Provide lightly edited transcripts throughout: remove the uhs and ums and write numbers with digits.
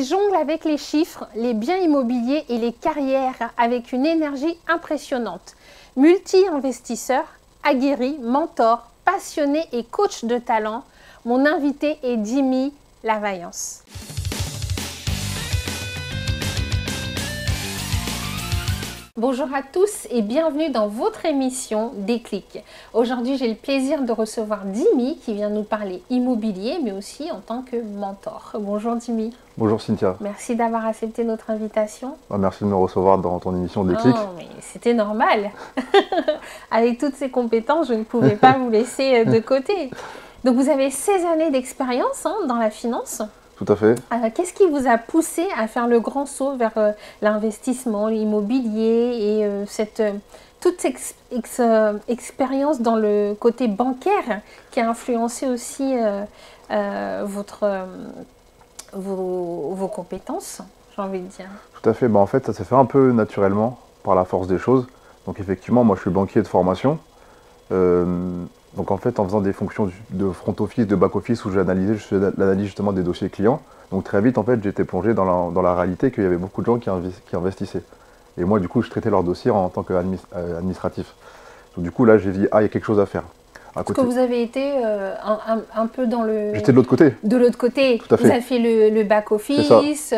qui jongle avec les chiffres, les biens immobiliers et les carrières avec une énergie impressionnante. Multi-investisseur, aguerri, mentor, passionné et coach de talent, mon invité est Jimmy Lavaillance. Bonjour à tous et bienvenue dans votre émission Déclic. Aujourd'hui, j'ai le plaisir de recevoir Jimmy qui vient nous parler immobilier, mais aussi en tant que mentor. Bonjour Jimmy. Bonjour Cynthia. Merci d'avoir accepté notre invitation. Merci de me recevoir dans ton émission Déclic. Oh, mais c'était normal. Avec toutes ces compétences, je ne pouvais pas vous laisser de côté. Donc vous avez 16 années d'expérience dans la finance. Tout à fait. Qu'est-ce qui vous a poussé à faire le grand saut vers l'investissement, l'immobilier et toute cette expérience dans le côté bancaire qui a influencé aussi vos compétences, j'ai envie de dire? Tout à fait. En fait, ça s'est fait un peu naturellement par la force des choses. Donc effectivement, moi je suis banquier de formation. Donc en fait, en faisant des fonctions de front office, de back office, où je faisais l'analyse justement des dossiers clients. Donc très vite, en fait, j'étais plongé dans la réalité qu'il y avait beaucoup de gens qui investissaient. Et moi, du coup, je traitais leurs dossiers en tant qu'administratif. Donc du coup, là, j'ai dit, il y a quelque chose à faire. Parce que vous avez été un peu dans le... J'étais de l'autre côté. De l'autre côté. Tout à fait. Vous avez fait le back office,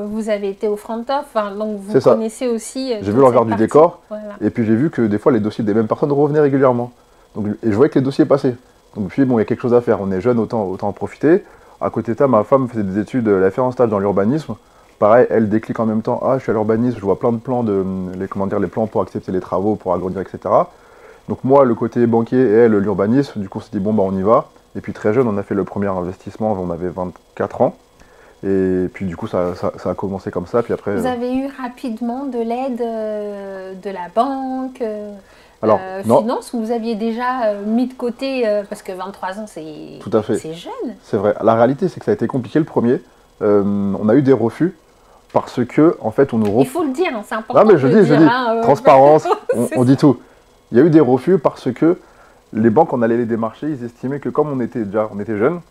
vous avez été au front office, donc vous connaissez aussi... J'ai vu l'envers du décor, voilà. Et puis j'ai vu que des fois, les dossiers des mêmes personnes revenaient régulièrement. Et je voyais que les dossiers passaient. Donc puis bon, il y a quelque chose à faire. On est jeune, autant en profiter. À côté de ça, ma femme faisait des études, elle a fait un stage dans l'urbanisme. Pareil, elle déclique en même temps. Je suis à l'urbanisme, je vois plein de plans, les plans pour accepter les travaux, pour agrandir, etc. Donc moi, le côté banquier et elle, l'urbanisme, du coup, on s'est dit, bon, on y va. Et puis très jeune, on a fait le premier investissement, on avait 24 ans. Et puis du coup, ça a commencé comme ça. Puis après, vous avez eu rapidement de l'aide de la banque alors, finance, où vous aviez déjà mis de côté, parce que 23 ans, c'est jeune. C'est vrai. La réalité, c'est que ça a été compliqué le premier. On a eu des refus parce que, en fait, on nous... Il faut le dire, c'est important. Non, mais je dis, transparence, on dit tout. Il y a eu des refus parce que les banques, on allait les démarcher, ils estimaient que comme on était jeunes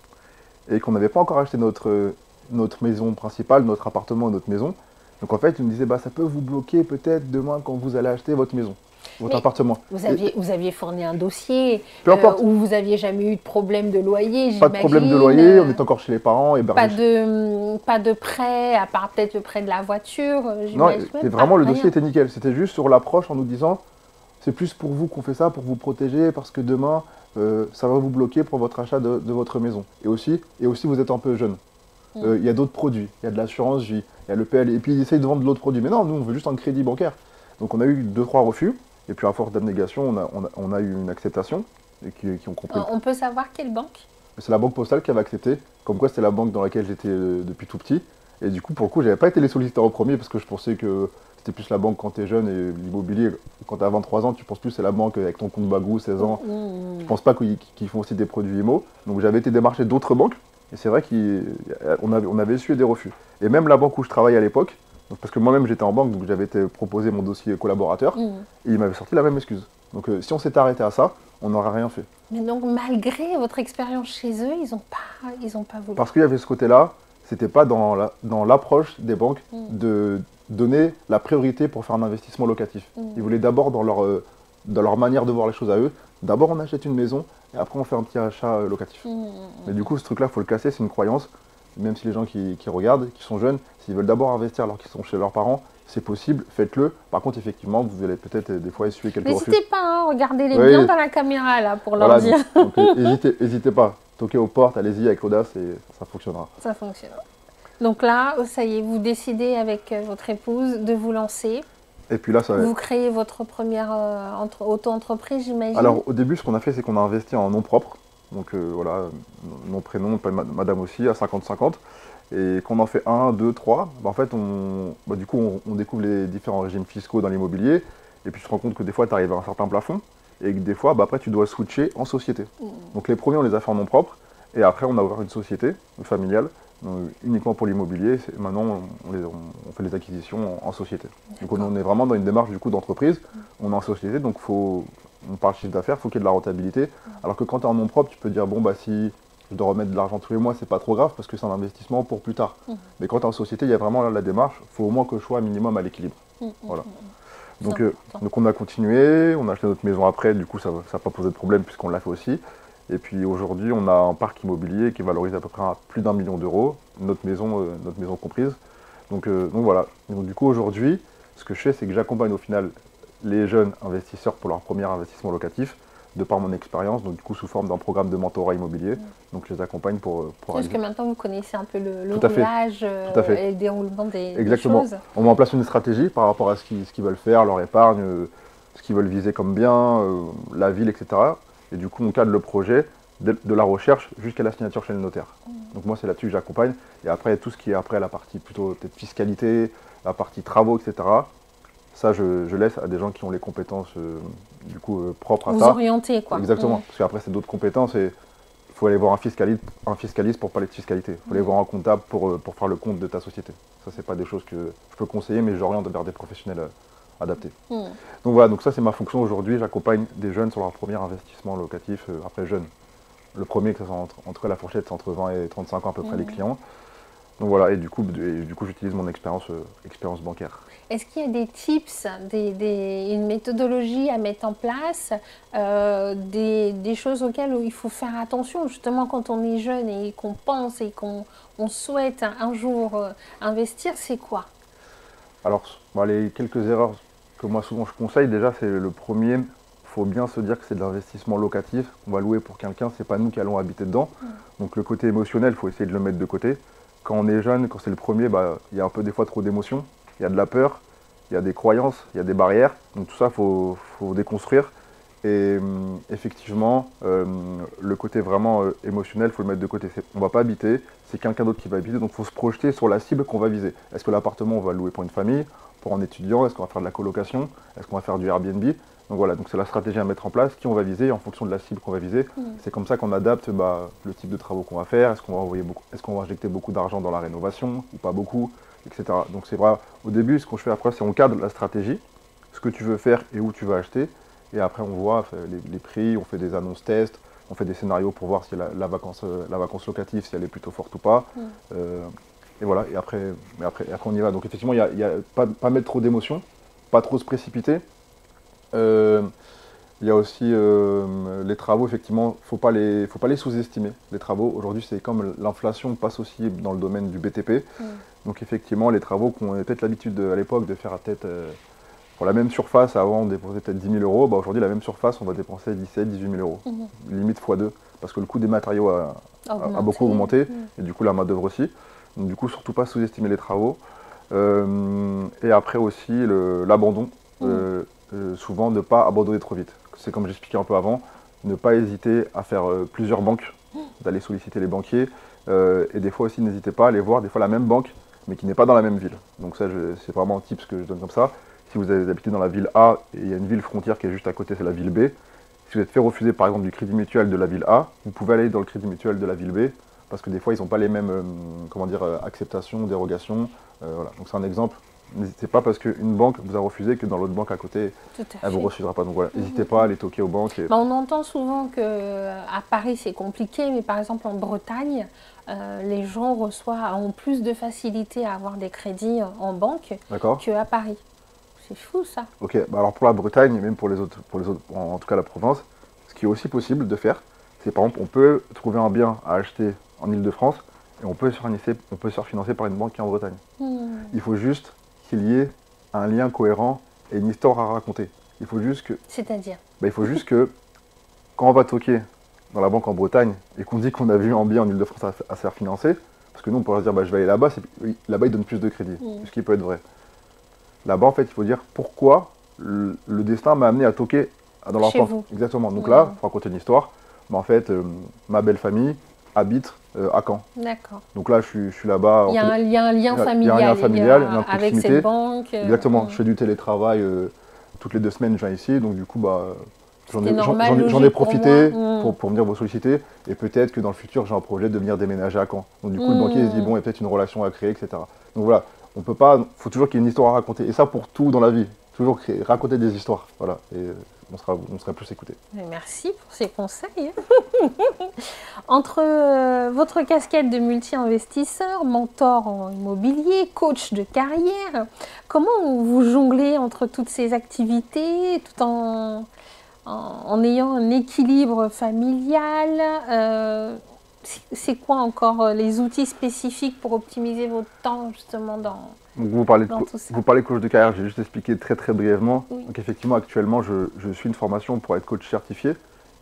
et qu'on n'avait pas encore acheté notre maison principale, notre appartement, notre maison, donc en fait, ils nous disaient, ça peut vous bloquer peut-être demain quand vous allez acheter votre maison. Votre appartement. Vous aviez fourni un dossier où vous n'aviez jamais eu de problème de loyer, j'imagine. Pas de problème de loyer, on est encore chez les parents. Pas de prêt, à part peut-être le prêt de la voiture. Non, vraiment, le dossier était nickel. C'était juste sur l'approche en nous disant, c'est plus pour vous qu'on fait ça, pour vous protéger, parce que demain, ça va vous bloquer pour votre achat de votre maison. Et aussi, vous êtes un peu jeune. Il y a d'autres produits, il y a de l'assurance vie, il y a le PL, et puis ils essayent de vendre d'autres produits. Mais non, nous, on veut juste un crédit bancaire. Donc on a eu 2-3 refus. Et puis à force d'abnégation, on a eu une acceptation et qui ont compris. On peut savoir quelle banque? C'est la Banque Postale qui avait accepté, comme quoi c'était la banque dans laquelle j'étais depuis tout petit. Et du coup, pour le coup, j'avais pas été les solliciteurs au premier parce que je pensais que c'était plus la banque quand tu es jeune et l'immobilier, quand tu as 23 ans, tu penses plus c'est la banque avec ton compte Bagou, 16 ans. Je pense pas qu'ils font aussi des produits IMO. Donc j'avais été démarché d'autres banques et c'est vrai qu'on avait essuyé des refus. Et même la banque où je travaillais à l'époque, parce que moi-même j'étais en banque, donc j'avais été proposé mon dossier collaborateur, et il m'avait sorti la même excuse. Donc si on s'était arrêté à ça, on n'aurait rien fait. Mais donc malgré votre expérience chez eux, ils ont pas voulu. Parce qu'il y avait ce côté-là, c'était pas dans l'approche des banques de donner la priorité pour faire un investissement locatif. Ils voulaient d'abord dans leur manière de voir les choses à eux, d'abord on achète une maison et après on fait un petit achat locatif. Mais du coup ce truc-là, il faut le casser, c'est une croyance. Même si les gens qui regardent, qui sont jeunes, s'ils veulent d'abord investir alors qu'ils sont chez leurs parents, c'est possible, faites-le. Par contre, effectivement, vous allez peut-être des fois essuyer quelques refus. N'hésitez pas, regardez les biens dans la caméra là pour leur dire. Donc, n'hésitez pas, toquez aux portes, allez-y avec l'audace et ça fonctionnera. Ça fonctionnera. Donc là, ça y est, vous décidez avec votre épouse de vous lancer. Et puis là, vous créez votre première auto-entreprise, j'imagine. Alors au début, ce qu'on a fait, c'est qu'on a investi en nom propre. Donc voilà, nom, prénom, madame aussi, à 50-50. Et qu'on en fait 1, 2, 3, en fait, du coup, on découvre les différents régimes fiscaux dans l'immobilier. Et puis, tu te rends compte que des fois, tu arrives à un certain plafond. Et que des fois, après, tu dois switcher en société. Donc les premiers, on les a fait en nom propre. Et après, on a ouvert une société familiale, uniquement pour l'immobilier. Maintenant, on fait les acquisitions en société. Donc on est vraiment dans une démarche du coup d'entreprise. On est en société, donc on parle de chiffre d'affaires, il faut qu'il y ait de la rentabilité. Alors que quand tu es en nom propre, tu peux dire, bon, si je dois remettre de l'argent tous les mois, c'est pas trop grave parce que c'est un investissement pour plus tard. Mais quand tu es en société, il y a vraiment là, la démarche, il faut au moins que je sois un minimum à l'équilibre. Voilà. Donc on a continué, on a acheté notre maison après, du coup ça n'a pas posé de problème puisqu'on l'a fait aussi. Et puis aujourd'hui, on a un parc immobilier qui valorise à peu près à plus d'1 million d'euros, notre maison comprise. Donc voilà. Donc du coup aujourd'hui, ce que je fais, c'est que j'accompagne au final les jeunes investisseurs pour leur premier investissement locatif, de par mon expérience, donc du coup sous forme d'un programme de mentorat immobilier. Donc je les accompagne pour Parce que maintenant vous connaissez un peu le Tout à fait. roulage et le déroulement des choses. On met en place une stratégie par rapport à ce qu'ils veulent faire, leur épargne, ce qu'ils veulent viser comme bien, la ville, etc. Et du coup on cadre le projet de la recherche jusqu'à la signature chez le notaire. Donc moi c'est là-dessus que j'accompagne. Et après tout ce qui est après la partie plutôt peut-être fiscalité, la partie travaux, etc. Ça, je laisse à des gens qui ont les compétences propres à ça. Vous orientez, quoi. Exactement. Parce qu'après, c'est d'autres compétences et il faut aller voir un fiscaliste pour parler de fiscalité. Il faut aller voir un comptable pour faire le compte de ta société. Ça, c'est pas des choses que je peux conseiller, mais j'oriente vers des professionnels adaptés. Donc voilà, donc ça, c'est ma fonction aujourd'hui. J'accompagne des jeunes sur leur premier investissement locatif. Après, jeunes. Le premier, que ça soit entre la fourchette, c'est entre 20 et 35 ans à peu près les clients. Donc voilà, et du coup j'utilise mon expérience bancaire. Est-ce qu'il y a des tips, une méthodologie à mettre en place, des choses auxquelles il faut faire attention justement quand on est jeune et qu'on pense et qu'on souhaite un jour investir, c'est quoi? Alors, les quelques erreurs que moi souvent je conseille, déjà c'est le premier, il faut bien se dire que c'est de l'investissement locatif, on va louer pour quelqu'un, c'est pas nous qui allons habiter dedans. Donc le côté émotionnel, il faut essayer de le mettre de côté. Quand on est jeune, quand c'est le premier, il y a un peu des fois trop d'émotions, il y a de la peur, il y a des croyances, il y a des barrières. Donc tout ça, il faut déconstruire. Et effectivement, le côté vraiment émotionnel, il faut le mettre de côté. On ne va pas habiter, c'est quelqu'un d'autre qui va habiter, donc il faut se projeter sur la cible qu'on va viser. Est-ce que l'appartement, on va le louer pour une famille, pour un étudiant? Est-ce qu'on va faire de la colocation? Est-ce qu'on va faire du Airbnb? Donc voilà, donc c'est la stratégie à mettre en place, qui on va viser en fonction de la cible qu'on va viser. C'est comme ça qu'on adapte le type de travaux qu'on va faire. Est-ce qu'on va injecter beaucoup d'argent dans la rénovation ou pas beaucoup, etc. Donc c'est vrai, au début, ce qu'on fait après, c'est on cadre la stratégie, ce que tu veux faire et où tu vas acheter. Et après, on voit les prix, on fait des annonces tests, on fait des scénarios pour voir si la vacance locative, si elle est plutôt forte ou pas. Et voilà, et après on y va. Donc effectivement, il y a pas mettre trop d'émotions, pas trop se précipiter. Il y a aussi les travaux, effectivement, faut pas les sous-estimer. Les travaux, aujourd'hui, c'est comme l'inflation passe aussi dans le domaine du BTP. Donc effectivement, les travaux qu'on avait peut-être l'habitude à l'époque de faire à peut-être, pour la même surface, avant on dépensait peut-être 10 000 euros, aujourd'hui la même surface, on va dépenser 17 000, 18 000 euros, limite x2, parce que le coût des matériaux a beaucoup augmenté, et du coup la main d'œuvre aussi. Donc du coup, surtout pas sous-estimer les travaux. Et après aussi, l'abandon. Souvent ne pas abandonner trop vite. C'est comme j'expliquais un peu avant, ne pas hésiter à faire plusieurs banques, d'aller solliciter les banquiers. Et des fois aussi, n'hésitez pas à aller voir des fois la même banque, mais qui n'est pas dans la même ville. Donc ça, c'est vraiment un tip que je donne comme ça. Si vous habitez dans la ville A et il y a une ville frontière qui est juste à côté, c'est la ville B. Si vous êtes fait refuser par exemple du crédit mutuel de la ville A, vous pouvez aller dans le crédit mutuel de la ville B, parce que des fois, ils n'ont pas les mêmes acceptations, dérogations. Voilà. Donc c'est un exemple. N'hésitez pas parce qu'une banque vous a refusé que dans l'autre banque à côté, elle ne vous refusera pas. Donc voilà, n'hésitez pas à aller toquer aux banques. On entend souvent qu'à Paris c'est compliqué, mais par exemple en Bretagne, les gens ont plus de facilité à avoir des crédits en banque qu'à Paris. C'est fou ça. Ok, alors pour la Bretagne, et même pour les autres, en tout cas la Provence, ce qui est aussi possible de faire, c'est par exemple on peut trouver un bien à acheter en Ile-de-France et on peut se faire financer par une banque qui est en Bretagne. Il faut juste qu'il y ait un lien cohérent et une histoire à raconter. Il faut juste que... C'est-à-dire il faut juste que quand on va toquer dans la banque en Bretagne et qu'on dit qu'on a vu un bien en Ile-de-France à se faire financer, parce que nous on pourrait se dire je vais aller là-bas, là-bas ils donnent plus de crédit, ce qui peut être vrai. Là-bas en fait il faut dire pourquoi le destin m'a amené à toquer dans leur porte. Exactement. Donc là, il faut raconter une histoire. Mais en fait, ma belle famille habite à Caen. D'accord. Donc là, je suis là-bas. Il y a un lien familial, avec cette banque. Exactement. Je fais du télétravail toutes les 2 semaines, je viens ici. Donc du coup, j'en ai profité pour venir vous solliciter. Et peut-être que dans le futur, j'ai un projet de venir déménager à Caen. Donc du coup, le banquier se dit, bon, il y a peut-être une relation à créer, etc. Donc voilà, on peut pas, faut toujours qu'il y ait une histoire à raconter. Et ça pour tout dans la vie. Toujours raconter des histoires. Voilà. Et on sera plus écouté. Merci pour ces conseils. Entre votre casquette de multi-investisseur, mentor en immobilier, coach de carrière, comment vous jonglez entre toutes ces activités tout en ayant un équilibre familial? C'est quoi encore les outils spécifiques pour optimiser votre temps justement dans tout ça? Vous parlez coach de carrière, j'ai juste expliqué très très brièvement. Oui. Donc effectivement, actuellement, je suis une formation pour être coach certifié,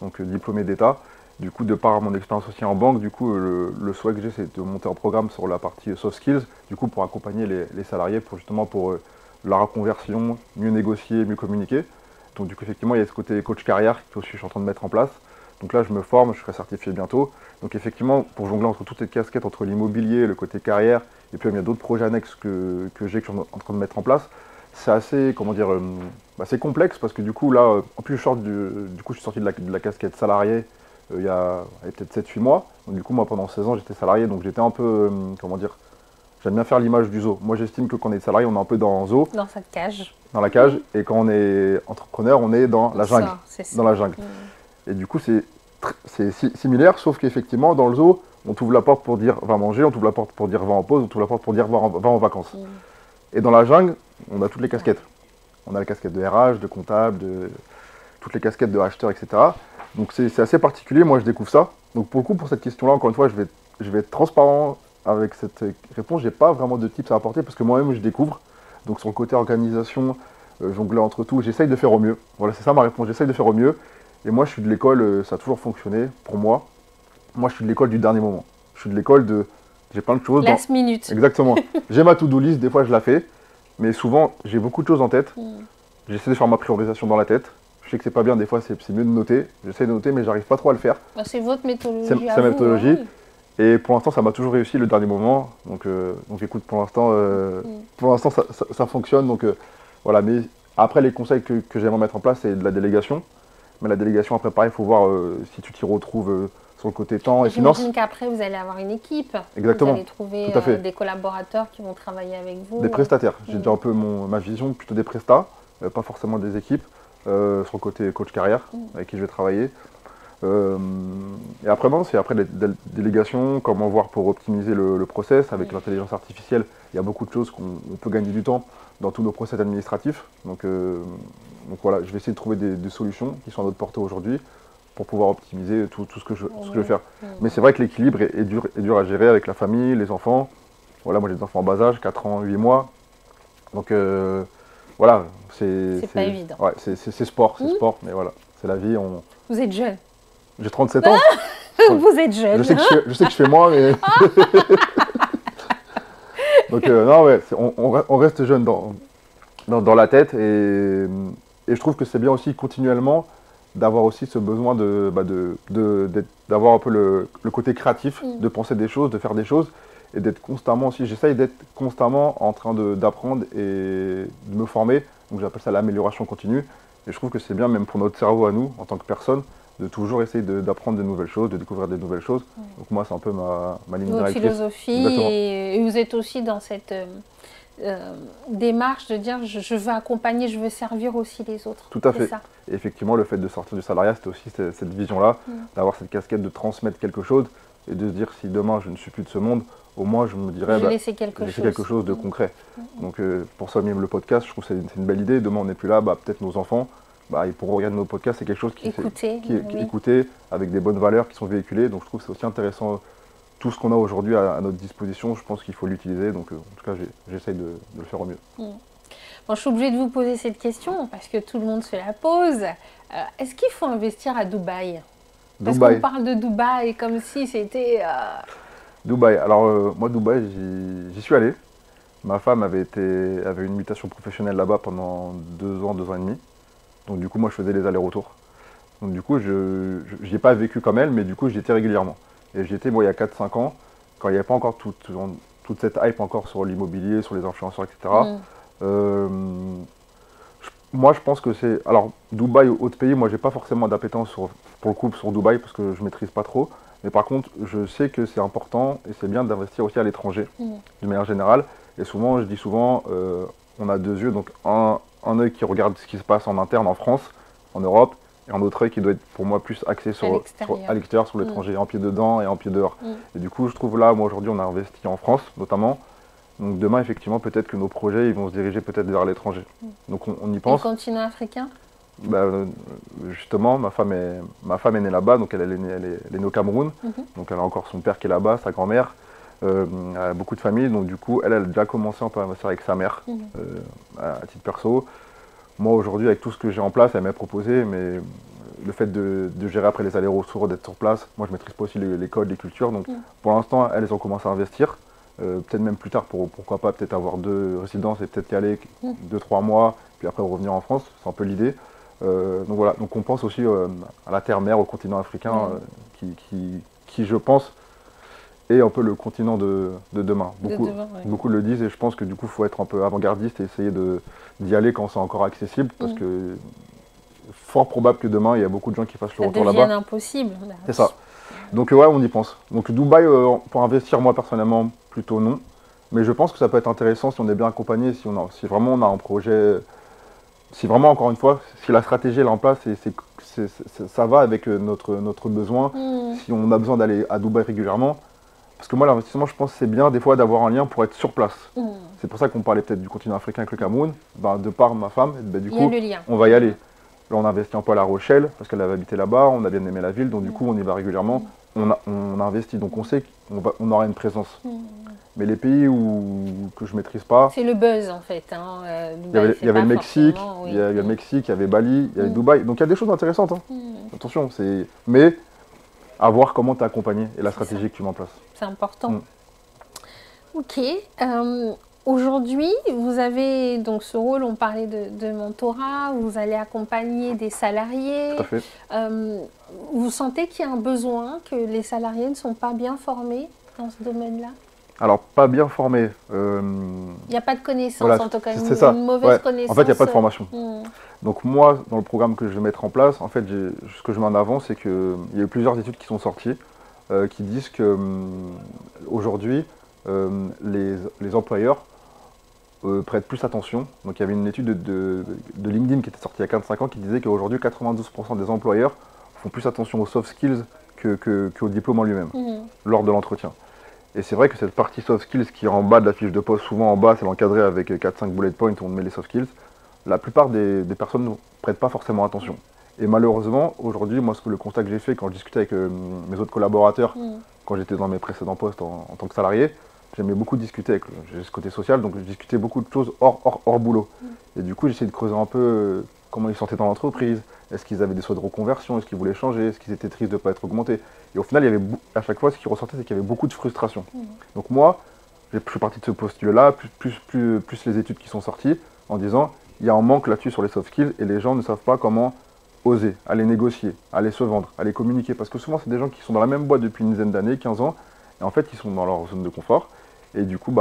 donc diplômé d'État. Du coup, de par mon expérience aussi en banque, du coup, le souhait que j'ai, c'est de monter en programme sur la partie soft skills, du coup, pour accompagner les salariés, pour la reconversion, mieux négocier, mieux communiquer. Donc du coup, effectivement, il y a ce côté coach carrière que aussi je suis en train de mettre en place. Donc là, je me forme, je serai certifié bientôt. Donc effectivement, pour jongler entre toutes ces casquettes, entre l'immobilier, le côté carrière, et puis il y a d'autres projets annexes que je suis en train de mettre en place, c'est assez, comment dire, c'est complexe parce que du coup, là, en plus, je suis sorti de la casquette salarié il y a peut-être 7-8 mois. Donc du coup, moi, pendant 16 ans, j'étais salarié, donc j'étais un peu, comment dire, j'aime bien faire l'image du zoo. Moi, j'estime que quand on est salarié, on est un peu dans un zoo. Dans sa cage. Dans la cage, et quand on est entrepreneur, on est dans la jungle. Ça. Dans la jungle. Et du coup, c'est similaire, sauf qu'effectivement, dans le zoo, on t'ouvre la porte pour dire va manger, on t'ouvre la porte pour dire va en pause, on t'ouvre la porte pour dire va en vacances. Et dans la jungle, on a toutes les casquettes. On a la casquette de RH, de comptable, toutes les casquettes de acheteur, etc. Donc c'est assez particulier, moi je découvre ça. Donc pour le coup, pour cette question-là, encore une fois, je vais être transparent avec cette réponse. Je n'ai pas vraiment de tips à apporter parce que moi-même je découvre. Donc sur le côté organisation, jongler entre tout, j'essaye de faire au mieux. Voilà, c'est ça ma réponse, j'essaye de faire au mieux. Et moi je suis de l'école, ça a toujours fonctionné pour moi. Moi je suis de l'école du dernier moment. Je suis de l'école de... J'ai plein de choses. Last minute. Exactement. J'ai ma to-do list, des fois je la fais. Mais souvent j'ai beaucoup de choses en tête. J'essaie de faire ma priorisation dans la tête. Je sais que c'est pas bien, des fois c'est mieux de noter. J'essaie de noter mais j'arrive pas trop à le faire. C'est votre méthodologie. C'est ma méthodologie. Et pour l'instant, ça m'a toujours réussi le dernier moment. Donc écoute, pour l'instant, ça fonctionne. Donc voilà. Mais après, les conseils que j'aimerais mettre en place, c'est de la délégation. Mais la délégation, après, pareil, il faut voir si tu t'y retrouves sur le côté temps et finance. J'imagine qu'après, vous allez avoir une équipe. Exactement. Vous allez trouver des collaborateurs qui vont travailler avec vous. Des prestataires. J'ai déjà un peu ma vision, plutôt des prestats, pas forcément des équipes, sur le côté coach carrière, avec qui je vais travailler. Et après, c'est après les délégations, comment voir pour optimiser le process. Avec l'intelligence artificielle, il y a beaucoup de choses qu'on peut gagner du temps dans tous nos process administratifs. Donc voilà, je vais essayer de trouver des solutions qui sont à notre portée aujourd'hui pour pouvoir optimiser tout ce que je veux faire. Mais c'est vrai que l'équilibre est dur à gérer avec la famille, les enfants. Voilà, moi j'ai des enfants en bas âge, 4 ans, 8 mois. Donc voilà, c'est pas évident. Ouais, c'est sport, mais voilà, c'est la vie. Vous êtes jeune. J'ai 37 ans. Vous êtes jeune. Je sais que je fais moins, mais... Donc non, ouais, on reste jeune dans la tête. Et je trouve que c'est bien aussi continuellement d'avoir aussi ce besoin d'avoir un peu le côté créatif, de penser des choses, de faire des choses. Et d'être constamment aussi, j'essaye d'être constamment en train d'apprendre et de me former. Donc j'appelle ça l'amélioration continue. Et je trouve que c'est bien même pour notre cerveau à nous, en tant que personne, de toujours essayer d'apprendre de nouvelles choses, de découvrir des nouvelles choses. Donc moi, c'est un peu ma ligne directrice. Votre philosophie, et vous êtes aussi dans cette démarche de dire je veux accompagner, je veux servir aussi les autres. Tout à fait. Ça. Et effectivement, le fait de sortir du salariat, c'était aussi cette vision-là, d'avoir cette casquette de transmettre quelque chose et de se dire si demain je ne suis plus de ce monde, au moins je me dirais j'ai laissé quelque chose de concret. Donc pour ça même le podcast, je trouve que c'est une belle idée. Demain on n'est plus là, peut-être nos enfants, ils pourront regarder nos podcasts, c'est quelque chose qui est écouté avec des bonnes valeurs qui sont véhiculées. Donc je trouve que c'est aussi intéressant. Tout ce qu'on a aujourd'hui à notre disposition, je pense qu'il faut l'utiliser. Donc en tout cas, j'essaye de le faire au mieux. Bon, je suis obligée de vous poser cette question parce que tout le monde se la pose. Est-ce qu'il faut investir à Dubaï? Parce qu'on parle de Dubaï comme si c'était... Dubaï. Alors moi, Dubaï, j'y suis allé. Ma femme avait une mutation professionnelle là-bas pendant 2 ans, 2 ans et demi. Donc du coup, moi, je faisais les allers-retours. Donc du coup, je n'y ai pas vécu comme elle, mais du coup, j'y étais régulièrement. Et j'y étais, il y a 4-5 ans, quand il n'y avait pas encore toute cette hype encore sur l'immobilier, sur les influenceurs, etc. Moi, je pense que c'est... Alors, Dubaï ou autre pays, moi, j'ai pas forcément d'appétence pour le coup sur Dubaï parce que je maîtrise pas trop. Mais par contre, je sais que c'est important et c'est bien d'investir aussi à l'étranger, de manière générale. Et souvent, je dis souvent, on a 2 yeux, donc un œil qui regarde ce qui se passe en interne en France, en Europe, et un autre œil qui doit être pour moi plus axé à l'extérieur, sur l'étranger, un pied dedans et un pied dehors. Et du coup, je trouve là, moi aujourd'hui, on a investi en France notamment. Donc demain, effectivement, peut-être que nos projets ils vont se diriger peut-être vers l'étranger. Donc on y pense. Et le continent africain? Bah, justement, ma femme est née là-bas, donc elle est née au Cameroun. Donc elle a encore son père qui est là-bas, sa grand-mère. Elle a beaucoup de familles, donc du coup, elle a déjà commencé un peu à investir avec sa mère, à titre perso. Moi, aujourd'hui, avec tout ce que j'ai en place, elle m'a proposé, mais le fait de gérer après les allers-retours, d'être sur place, moi, je ne maîtrise pas aussi les codes, les cultures. Donc, pour l'instant, elles ont commencé à investir. Peut-être même plus tard, pourquoi pas, peut-être avoir 2 résidences et peut-être y aller 2-3 mois, puis après revenir en France. C'est un peu l'idée. Donc voilà, donc on pense aussi à la terre-mère, au continent africain, qui, je pense, est un peu le continent de demain. Beaucoup le disent et je pense que du coup, il faut être un peu avant-gardiste et essayer d'y aller quand c'est encore accessible, parce que fort probable que demain, il y a beaucoup de gens qui fassent le retour là-bas. Ça devient impossible. C'est ça. Donc ouais, on y pense. Donc Dubaï, pour investir, moi personnellement, plutôt non. Mais je pense que ça peut être intéressant si on est bien accompagné, si vraiment on a un projet, si vraiment, encore une fois, si la stratégie est en place et ça va avec notre besoin, si on a besoin d'aller à Dubaï régulièrement. Parce que moi, l'investissement, je pense que c'est bien des fois d'avoir un lien pour être sur place. C'est pour ça qu'on parlait peut-être du continent africain avec le Cameroun. Ben, de par ma femme, ben, du coup, on va y aller. Là, on investit un peu à La Rochelle, parce qu'elle avait habité là-bas, on a bien aimé la ville, donc du coup, on y va régulièrement. On a investi, donc on sait qu'on aura une présence. Mais les pays que je ne maîtrise pas... C'est le buzz, en fait. Hein. Il y avait le Mexique, il y avait le Mexique, il y avait Bali, il y avait Dubaï. Donc il y a des choses intéressantes. Hein. Attention, mais à voir comment tu es accompagné et la stratégie que tu mets en place. C'est important. Ok. Aujourd'hui, vous avez donc ce rôle, on parlait de mentorat, vous allez accompagner des salariés. Tout à fait. Vous sentez qu'il y a un besoin, que les salariés ne sont pas bien formés dans ce domaine-là? Alors, pas bien formés. Il n'y a pas de connaissance, voilà, en tout cas, une mauvaise connaissance. En fait, il n'y a pas de formation. Donc moi, dans le programme que je vais mettre en place, en fait, ce que je mets en avant, c'est qu'il y a eu plusieurs études qui sont sorties qui disent que aujourd'hui, les employeurs prêtent plus attention. Donc il y avait une étude de LinkedIn qui était sortie il y a 4-5 ans qui disait qu'aujourd'hui 92% des employeurs font plus attention aux soft skills qu'au diplôme en lui-même lors de l'entretien. Et c'est vrai que cette partie soft skills qui est en bas de la fiche de poste, souvent en bas, c'est encadré avec 4-5 bullet points où on met les soft skills, la plupart des personnes ne prêtent pas forcément attention. Et malheureusement, aujourd'hui, moi, le constat que j'ai fait quand je discutais avec mes autres collaborateurs, quand j'étais dans mes précédents postes en tant que salarié, j'aimais beaucoup discuter avec ce côté social, donc je discutais beaucoup de choses hors boulot. Et du coup, j'essayais de creuser un peu comment ils se sentaient dans l'entreprise, est-ce qu'ils avaient des souhaits de reconversion, est-ce qu'ils voulaient changer, est-ce qu'ils étaient tristes de ne pas être augmentés. Et au final, il y avait, à chaque fois, ce qui ressortait, c'est qu'il y avait beaucoup de frustration. Donc moi, je suis parti de ce postulat-là, plus les études qui sont sorties, en disant, il y a un manque là-dessus sur les soft skills, et les gens ne savent pas comment oser, aller négocier, aller se vendre, aller communiquer. Parce que souvent, c'est des gens qui sont dans la même boîte depuis une dizaine d'années, 15 ans, et en fait, ils sont dans leur zone de confort. Et du coup,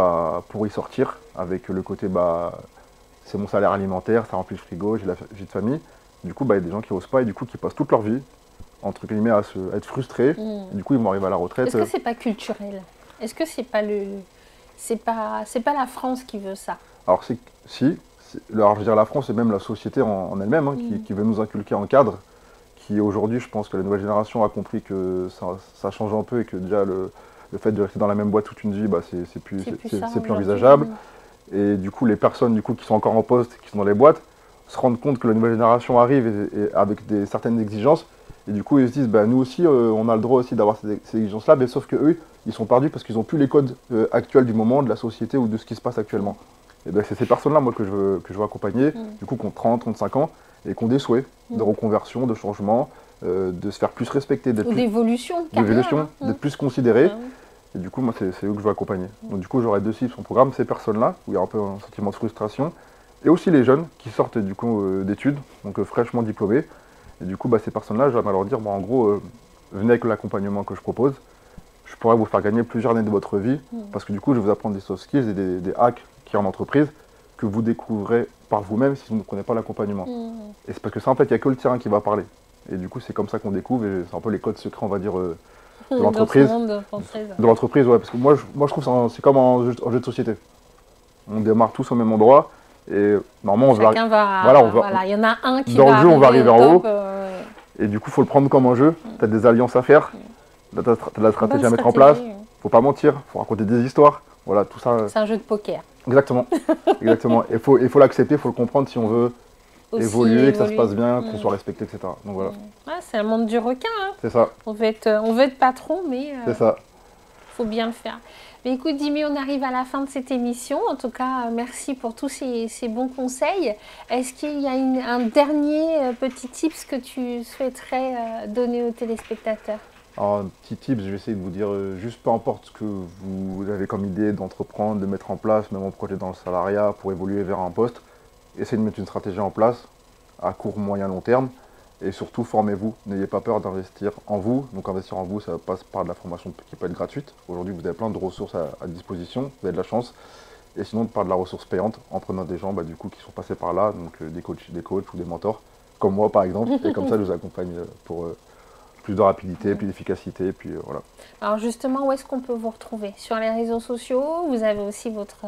pour y sortir, avec le côté, c'est mon salaire alimentaire, ça remplit le frigo, j'ai la vie de famille. Du coup, il y a des gens qui n'osent pas et du coup, qui passent toute leur vie, entre guillemets, à être frustrés. Et du coup, ils vont arriver à la retraite. Est-ce que c'est pas culturel? Est-ce que c'est pas c'est pas la France qui veut ça? Alors, alors, je veux dire, la France et même la société en elle-même, qui veut nous inculquer un cadre, qui aujourd'hui, je pense que la nouvelle génération a compris que ça change un peu et que déjà, le fait de rester dans la même boîte toute une vie, c'est plus envisageable. Et du coup, les personnes qui sont encore en poste, qui sont dans les boîtes, se rendent compte que la nouvelle génération arrive et avec certaines exigences. Et du coup, ils se disent, nous aussi, on a le droit aussi d'avoir ces exigences-là, mais sauf qu'eux, ils sont perdus parce qu'ils n'ont plus les codes actuels du moment, de la société ou de ce qui se passe actuellement. Et c'est ces personnes-là, moi, que je veux accompagner, du coup, qui ont 30, 35 ans, et qui ont des souhaits de reconversion, de changement, de se faire plus respecter, d'évolution, d'être plus considérés. Et du coup, moi, c'est eux que je veux accompagner. Donc du coup, j'aurai 2 cibles sur le programme, ces personnes-là, où il y a un peu un sentiment de frustration, et aussi les jeunes qui sortent du coup d'études, donc fraîchement diplômés. Et du coup, ces personnes-là, je vais leur dire, en gros, venez avec l'accompagnement que je propose. Je pourrais vous faire gagner plusieurs années de votre vie, parce que du coup, je vais vous apprendre des soft skills et des hacks qui en entreprise, que vous découvrirez par vous-même si vous ne prenez pas l'accompagnement. Et c'est parce que ça, en fait, il n'y a que le terrain qui va parler. Et du coup, c'est comme ça qu'on découvre, et c'est un peu les codes secrets, on va dire, de l'entreprise. De l'entreprise, ouais, parce que moi je trouve que c'est comme un jeu de société. On démarre tous au même endroit, Et normalement, on va... Chacun va... Voilà, il y en a un qui dans va le jeu, on va arriver en haut. top, Et du coup, il faut le prendre comme un jeu. Tu as des alliances à faire, tu as de la stratégie à mettre en place. Faut pas mentir, faut raconter des histoires. Voilà, tout ça. C'est un jeu de poker. Exactement. Exactement. Il faut l'accepter, il faut le comprendre si on veut aussi évoluer, que ça se passe bien, qu'on soit respecté, etc. Donc voilà. Ouais, c'est un monde du requin. Hein. C'est ça. On veut être patron, mais c'est ça. Faut bien le faire. Mais écoute, Jimmy, on arrive à la fin de cette émission. En tout cas, merci pour tous ces bons conseils. Est-ce qu'il y a un dernier petit tips que tu souhaiterais donner aux téléspectateurs? Alors, un petit tips, je vais essayer de vous dire, juste peu importe ce que vous avez comme idée d'entreprendre, de mettre en place, même un projet dans le salariat pour évoluer vers un poste, essayez de mettre une stratégie en place à court, moyen, long terme. Et surtout, formez-vous. N'ayez pas peur d'investir en vous. Donc, investir en vous, ça passe par de la formation qui peut être gratuite. Aujourd'hui, vous avez plein de ressources à disposition. Vous avez de la chance. Et sinon, par de la ressource payante, en prenant des gens du coup, qui sont passés par là, donc des coachs ou des mentors, comme moi par exemple. Et comme ça, je vous accompagne pour plus de rapidité, plus d'efficacité. Puis voilà. Alors justement, où est-ce qu'on peut vous retrouver? Sur les réseaux sociaux? Vous avez aussi votre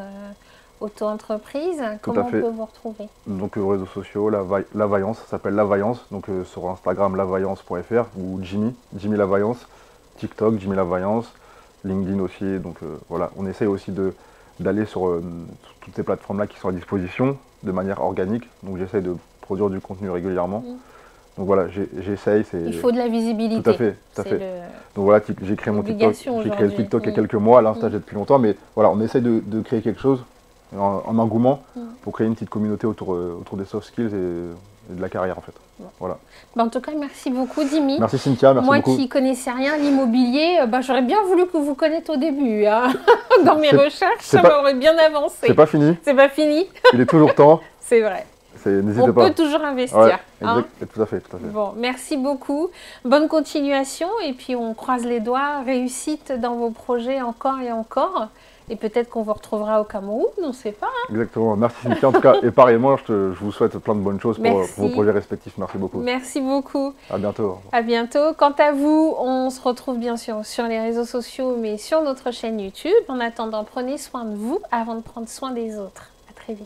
auto-entreprise. Comment on peut vous retrouver? Donc réseaux sociaux, La Vaillance, ça s'appelle La Vaillance. Donc sur Instagram, lavaillance.fr ou Jimmy La Vaillance. TikTok, Jimmy La Vaillance. LinkedIn aussi. Donc voilà, on essaye aussi d'aller sur toutes ces plateformes-là qui sont à disposition de manière organique. Donc j'essaye de produire du contenu régulièrement. Donc voilà, j'essaye. Il faut de la visibilité. Tout à fait, tout à fait. Donc voilà, j'ai créé mon TikTok. J'ai créé le TikTok il y a quelques mois. L'Insta, j'ai depuis longtemps. Mais voilà, on essaye de créer quelque chose en engouement pour créer une petite communauté autour des soft skills et de la carrière en fait. Voilà. En tout cas, merci beaucoup Jimmy. Merci Cynthia, merci beaucoup. Moi qui ne connaissais rien l'immobilier, j'aurais bien voulu que vous connaissiez au début. Hein. Dans mes recherches, ça m'aurait bien avancé. C'est pas fini. C'est pas fini. Il est toujours temps. C'est vrai. N'hésitez pas. On peut toujours investir. Ouais, hein. Tout à fait, tout à fait. Bon, merci beaucoup. Bonne continuation et puis on croise les doigts. Réussite dans vos projets encore et encore. Et peut-être qu'on vous retrouvera au Cameroun, on ne sait pas. Hein. Exactement. Merci Cynthia. En tout cas, et pareillement, je vous souhaite plein de bonnes choses pour vos projets respectifs. Merci beaucoup. Merci beaucoup. À bientôt. À bientôt. Quant à vous, on se retrouve bien sûr sur les réseaux sociaux, mais sur notre chaîne YouTube. En attendant, prenez soin de vous avant de prendre soin des autres. À très vite.